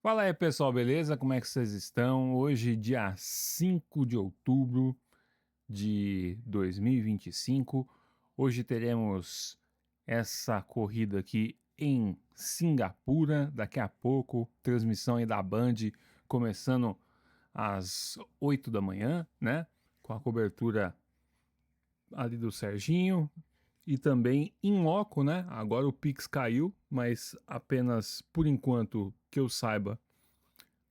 Fala aí pessoal, beleza? Como é que vocês estão? Hoje, dia 5 de outubro de 2025. Hoje teremos essa corrida aqui em Singapura. Daqui a pouco, transmissão aí da Band começando às 8 da manhã, né? Com a cobertura ali do Serginho e também em loco, né? Agora o Pix caiu, mas apenas por enquanto que eu saiba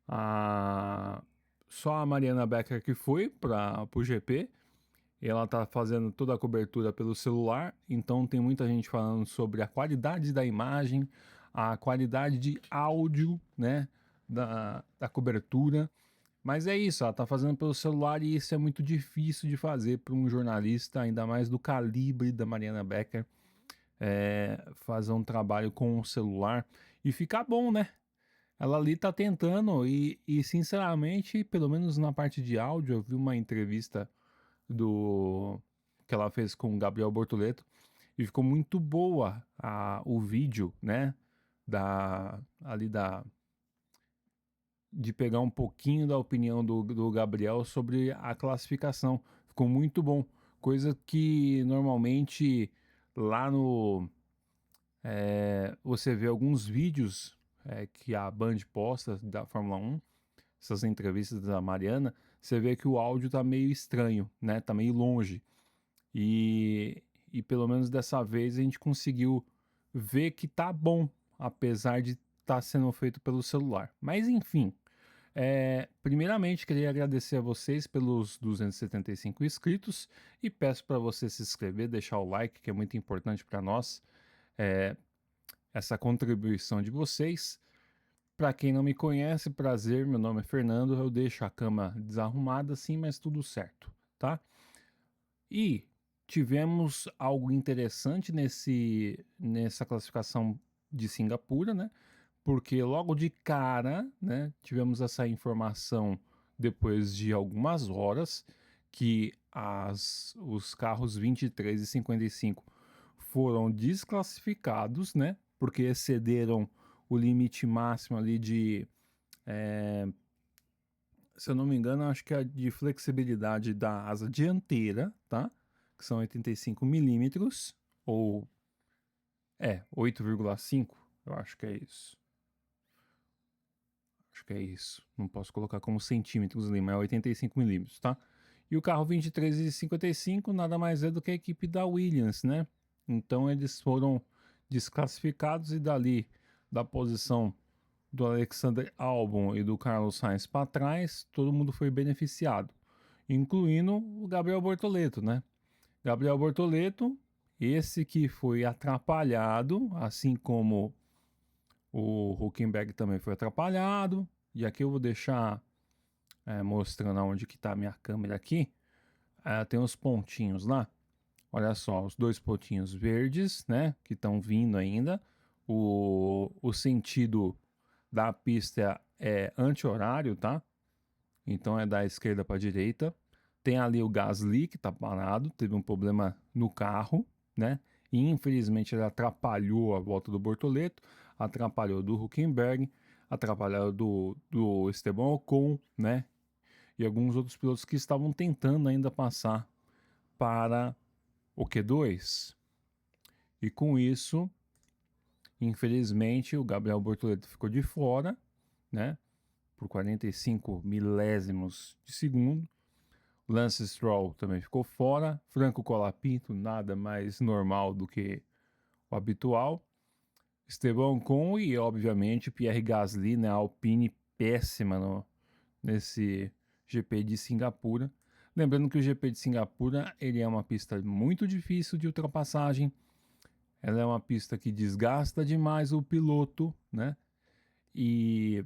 a... Só a Mariana Becker que foi para o GP. E ela tá fazendo toda a cobertura pelo celular. Então tem muita gente falando sobre a qualidade da imagem, a qualidade de áudio, né? Da cobertura. Mas é isso, ela tá fazendo pelo celular e isso é muito difícil de fazer para um jornalista, ainda mais do calibre da Mariana Becker, fazer um trabalho com o celular e ficar bom, né? Ela ali tá tentando e sinceramente, pelo menos na parte de áudio, eu vi uma entrevista do que ela fez com o Gabriel Bortoleto e ficou muito boa o vídeo, né? Ali de pegar um pouquinho da opinião do Gabriel sobre a classificação. Ficou muito bom. Coisa que normalmente lá no você vê alguns vídeos que a Band posta da Fórmula 1, essas entrevistas da Mariana, você vê que o áudio tá meio estranho, né? Tá meio longe. E pelo menos dessa vez a gente conseguiu ver que tá bom, apesar de estar sendo feito pelo celular. Mas enfim, primeiramente queria agradecer a vocês pelos 275 inscritos e peço para você se inscrever, deixar o like, que é muito importante para nós, essa contribuição de vocês. Para quem não me conhece, prazer, meu nome é Fernando, eu deixo a cama desarrumada assim, mas tudo certo, tá? E tivemos algo interessante nessa classificação de Singapura, né? Porque logo de cara, né, tivemos essa informação depois de algumas horas que os carros 23 e 55 foram desclassificados, né? Porque excederam o limite máximo ali se eu não me engano, acho que é de flexibilidade da asa dianteira, tá? Que são 85 milímetros, ou 8,5, eu acho que é isso. Acho que é isso. Não posso colocar como centímetros ali, mas é 85 milímetros, tá? E o carro 23 e 55 nada mais é do que a equipe da Williams, né? Então eles foram desclassificados e dali da posição do Alexander Albon e do Carlos Sainz para trás, todo mundo foi beneficiado, incluindo o Gabriel Bortoleto, né? Gabriel Bortoleto, esse que foi atrapalhado, assim como o Huckenberg também foi atrapalhado. E aqui eu vou deixar mostrando onde que está a minha câmera aqui. Tem os pontinhos lá. Olha só, os dois pontinhos verdes, né? Que estão vindo ainda. O sentido da pista é anti-horário, tá? Então é da esquerda para a direita. Tem ali o Gasly que está parado, teve um problema no carro, né? E infelizmente ele atrapalhou a volta do Bortoleto, atrapalhou do Huckenberg, atrapalhou do Esteban Ocon, né? E alguns outros pilotos que estavam tentando ainda passar para o Q2. E com isso, infelizmente, o Gabriel Bortoleto ficou de fora, né? Por 45 milésimos de segundo. Lance Stroll também ficou fora. Franco Colapinto, nada mais normal do que o habitual. Esteban Ocon e, obviamente, Pierre Gasly, né? Alpine péssima nesse GP de Singapura. Lembrando que o GP de Singapura ele é uma pista muito difícil de ultrapassagem. Ela é uma pista que desgasta demais o piloto, né? E,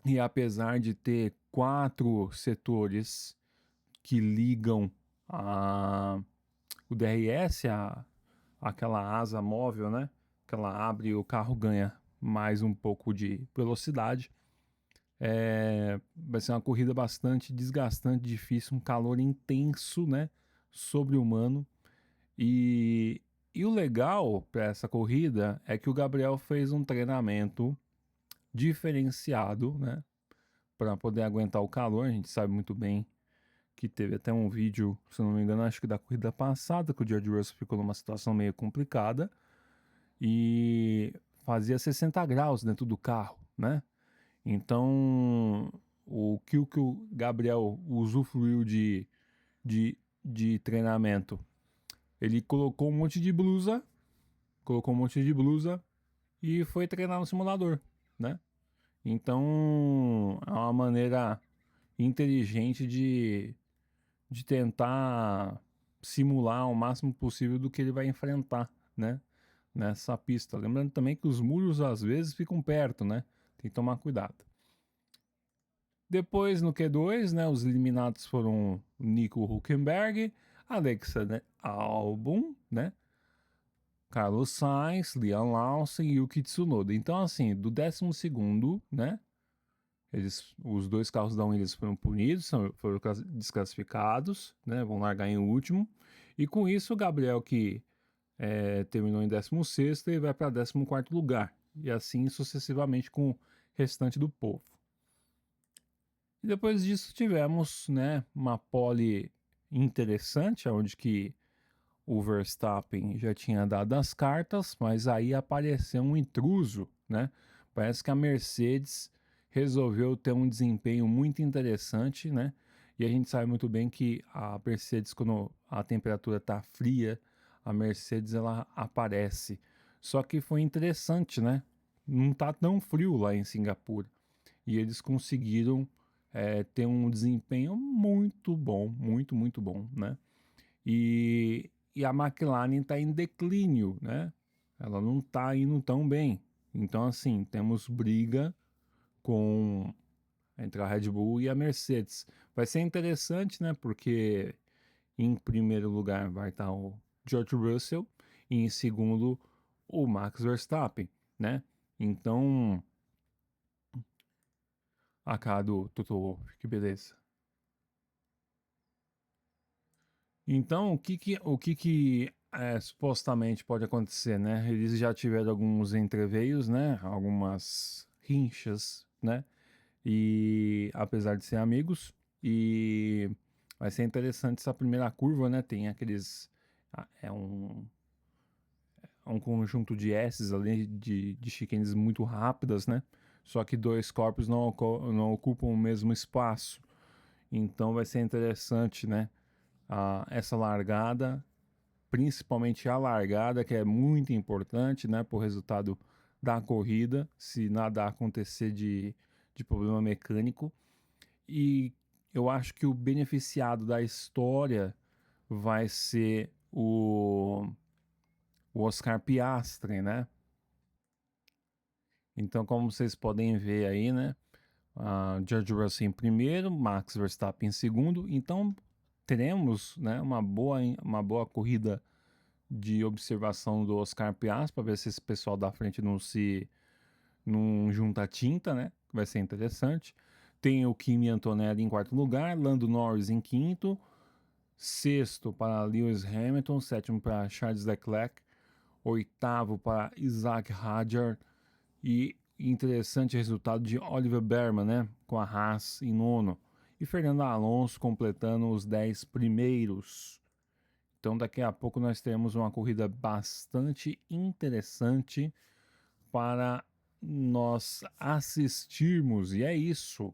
e apesar de ter 4 setores que ligam o DRS, aquela asa móvel, né? Que ela abre e o carro ganha mais um pouco de velocidade. Vai ser uma corrida bastante desgastante, difícil, um calor intenso, né? Sobre-humano. E o legal para essa corrida é que o Gabriel fez um treinamento diferenciado, né, para poder aguentar o calor. A gente sabe muito bem que teve até um vídeo, se eu não me engano, acho que da corrida passada, que o George Russell ficou numa situação meio complicada e fazia 60 graus dentro do carro, né? Então, o que o Gabriel usufruiu de treinamento? Ele colocou um monte de blusa, e foi treinar no simulador, né? Então, é uma maneira inteligente de tentar simular o máximo possível do que ele vai enfrentar, né? Nessa pista. Lembrando também que os muros às vezes ficam perto, né? Tem que tomar cuidado. Depois no Q2, né, os eliminados foram Nico Hülkenberg, Alexander Albon, né? Carlos Sainz, Liam Lawson e Yuki Tsunoda. Então, assim, do 12º, né? Os dois carros da Williams foram punidos, foram desclassificados, né? Vão largar em último. E com isso, o Gabriel, que terminou em 16º, ele vai para 14º lugar. E assim sucessivamente com o restante do povo. E depois disso tivemos, né, uma pole interessante, onde que o Verstappen já tinha dado as cartas, mas aí apareceu um intruso, né? Parece que a Mercedes resolveu ter um desempenho muito interessante, né? E a gente sabe muito bem que a Mercedes, quando a temperatura está fria, a Mercedes ela aparece. Só que foi interessante, né? Não tá tão frio lá em Singapura. E eles conseguiram ter um desempenho muito bom, muito, muito bom, né? E a McLaren está em declínio, né? Ela não está indo tão bem. Então, assim, temos briga entre a Red Bull e a Mercedes. Vai ser interessante, né? Porque em primeiro lugar vai estar o George Russell e em segundo o Max Verstappen, né? Então, Cadu, Toto, que beleza. Então, o que supostamente pode acontecer, né? Eles já tiveram alguns entreveios, né? Algumas rinchas, né? E apesar de ser amigos, e vai ser interessante essa primeira curva, né? Tem aqueles é um conjunto de S's ali de chicanes muito rápidas, né? Só que dois corpos não ocupam o mesmo espaço. Então vai ser interessante, né? Essa largada, principalmente a largada, que é muito importante, né, para o resultado da corrida, se nada acontecer de problema mecânico. E eu acho que o beneficiado da história vai ser o Oscar Piastri, né? Então, como vocês podem ver aí, né? George Russell em primeiro, Max Verstappen em segundo. Então, teremos, né, uma boa corrida de observação do Oscar Piastri para ver se esse pessoal da frente não junta tinta, né? Vai ser interessante. Tem o Kimi Antonelli em quarto lugar, Lando Norris em quinto, sexto para Lewis Hamilton, sétimo para Charles Leclerc, oitavo para Isaac Hadjar e interessante resultado de Oliver Berman, né? Com a Haas em nono. E Fernando Alonso completando os 10 primeiros. Então daqui a pouco nós teremos uma corrida bastante interessante para nós assistirmos. E é isso.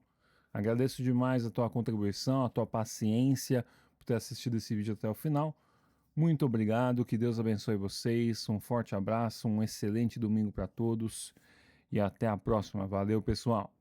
Agradeço demais a tua contribuição, a tua paciência por ter assistido esse vídeo até o final. Muito obrigado, que Deus abençoe vocês. Um forte abraço, um excelente domingo para todos e até a próxima. Valeu, pessoal!